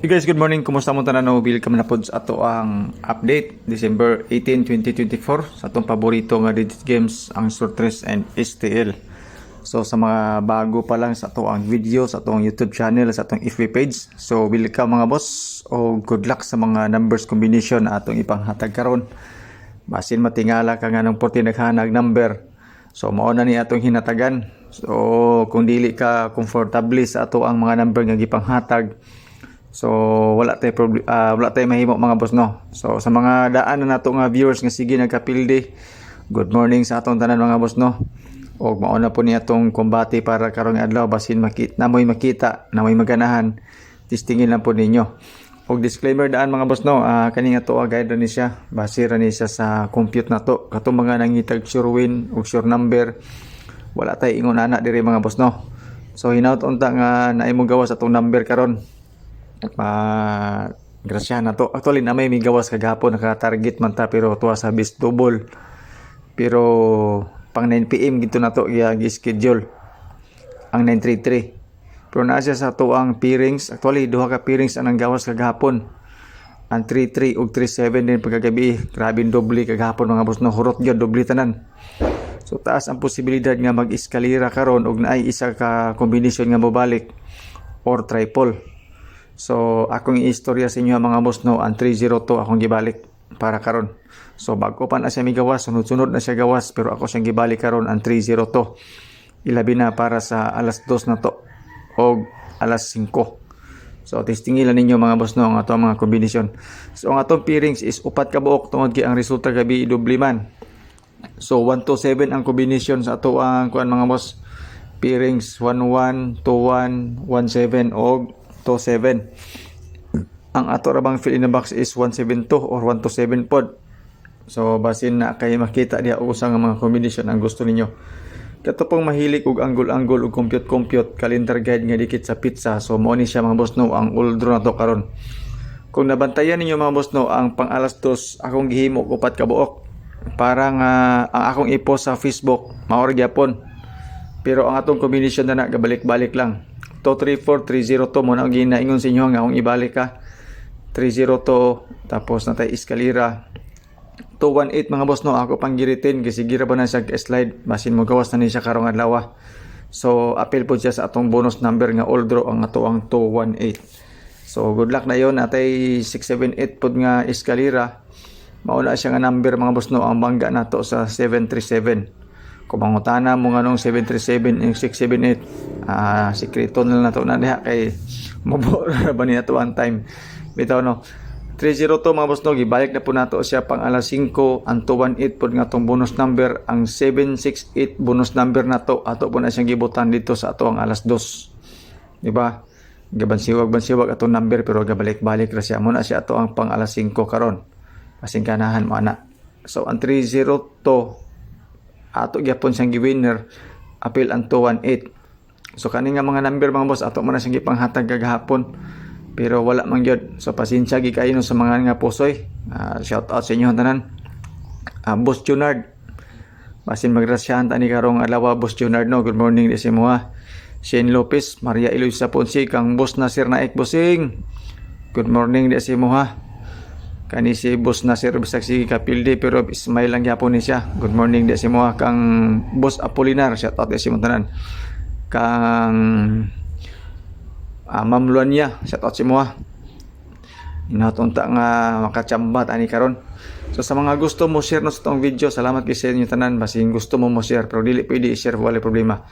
Hey guys, good morning. Kumusta mo tanan? Welcome na pod sa ato ang update December 18, 2024 sa atong paborito nga digit games ang Sortress and STL. So sa mga bago pa lang sa ato ang video sa atong YouTube channel, sa atong FB page. So welcome mga boss o good luck sa mga numbers combination na atong ipanghatag karon. Basin matingala ka nga ng 40 naghanag number. So mao na ni atong hinatagan. So kung dili ka comfortable sa ato ang mga number nga gipanghatag, so wala tay mahimo mga boss no. So sa mga daan na nato nga viewers nga sige nagkapildi, good morning sa atong tanan mga boss no. Og mao na po ni atong kombate para karong adlaw basin namoy makita, namoy maganahan, testingin lang po ninyo. Og disclaimer daan mga boss no, kani nga to guide ni siya, base ra ni siya sa compute na to. Katong mga nangitag sure win og sure number, wala tay ingon ana diri mga boss no. So hinaut unta nga naay mo gawas atong number karon. Grasya na to. Actually na may gawas kagapon naka-target man ta pero tuwa sa best double. Pero pang 9 PM gito na to gi-schedule ang 933. Pero naa siya sa tuang pairings. Actually duha ka pairings anang gawas kagapon. Ang 33 ug 37 din pagkagabi. Grabe doble kagapon mga boss no. Hurot gyud doble tanan. So taas ang posibilidad nga mag-eskalera karon ug naay isa ka combination nga mobalik or triple. So akong istorya sa inyo mga boss no, ang 302 akong gibalik para karon. So bago pa na siya migawas, sunod-sunod na siya gawas pero ako siyang gibalik karon ang 302. Ilabi na para sa alas 2 na to o alas 5. So testingin lang ninyo mga boss no ang ato mga kombinasyon. So ang atong pairings is upat ka buok tungod kay ang resulta gabi doble man. So 127 ang kombinasyon sa ato ang kuan mga boss. Pairings 11, 21, 17 og 27. Ang ato rabang fill in the box is 172 or 127 pod. So basin na kay makita diha usang mga combination ang gusto ninyo. Kato pong mahilig og angle-angle og compute calendar guide nga dikit sa pizza. So mao ni siya mga boss no ang old draw na to karon. Kung nabantayan ninyo mga boss no ang pang alas 2 akong gihimo upat ka buok. Parang ang akong i-post sa Facebook mao ra gyapon. Pero ang atong combination na gabalik-balik lang. 234 302 mo na ginaingon sa inyo nga kung ibalik ka 302 tapos natay eskalera 218 mga boss no ako pang giritin gisigira ba na siya slide basin mo gawas na ni siya karong adlaw. So appeal po siya sa atong bonus number nga all draw ang ato ang 218. So good luck na yon natay 678 pod nga eskalera mauna siya nga number mga boss no ang bangga nato sa 737. Kung mangutana mo nga nung 737 yung 678 sikreto na to na diha kay mabura ba niya to one time bitaw no. 302 mga boss no gibalik na po nato siya pang alas 5 ang 218 pod nga tong bonus number ang 768 bonus number nato ato po na siyang gibutan dito sa ato ang alas 2 di ba bansiwag atong number pero gabalik-balik ra siya mo na siya ato ang pang alas 5 karon kasing kanahan mo ana. So ang 302 ato gyapon siyang gi-winner appeal ang 218. So kani nga mga number mga boss ato man na siyang gipanghatag kagahapon pero wala man gyud. So pasensya gi kayo sa mga nga pusoy. Shout out sa inyo tanan. Boss Junard. Basin magrasyahan ta ni karong adlaw Boss Junard no. Good morning di sa imo ha. Shane Lopez, Maria Eloisa Ponce kang Boss Nasir Naik Bossing. Good morning di sa imo ha. Kani si Boss Nasir bisag si kapildi pero smile lang gyapon ni siya. Good morning di sa imo kang Boss Apolinar, shout out di sa imo tanan. Kang Ma'am Luania, shout out sa imo. Inatunta nga makachamba ani karon. So sa mga gusto mo share no sa tong video, salamat kay sa inyo tanan. Basin gusto mo share pero dili pwede i-share wala problema.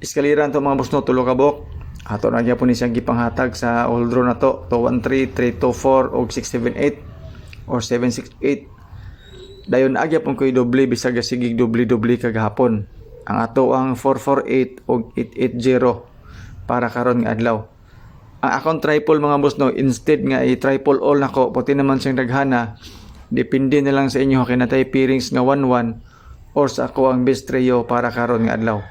Iskaliran to mga boss no tulo ka buok. Ato na gyapon ni siyang gipanghatag sa all draw na to 213, 324 og 678. Or 768 dayon agya pong ko'y doble bisag sigig doble kagahapon ang ato ang 448 og 880 para karon nga adlaw. Ang akong triple mga boss no instead nga i-triple all nako puti naman siyang daghana depende na lang sa inyo kinatay pairings nga 11 or sa ako ang best trio para karon nga adlaw.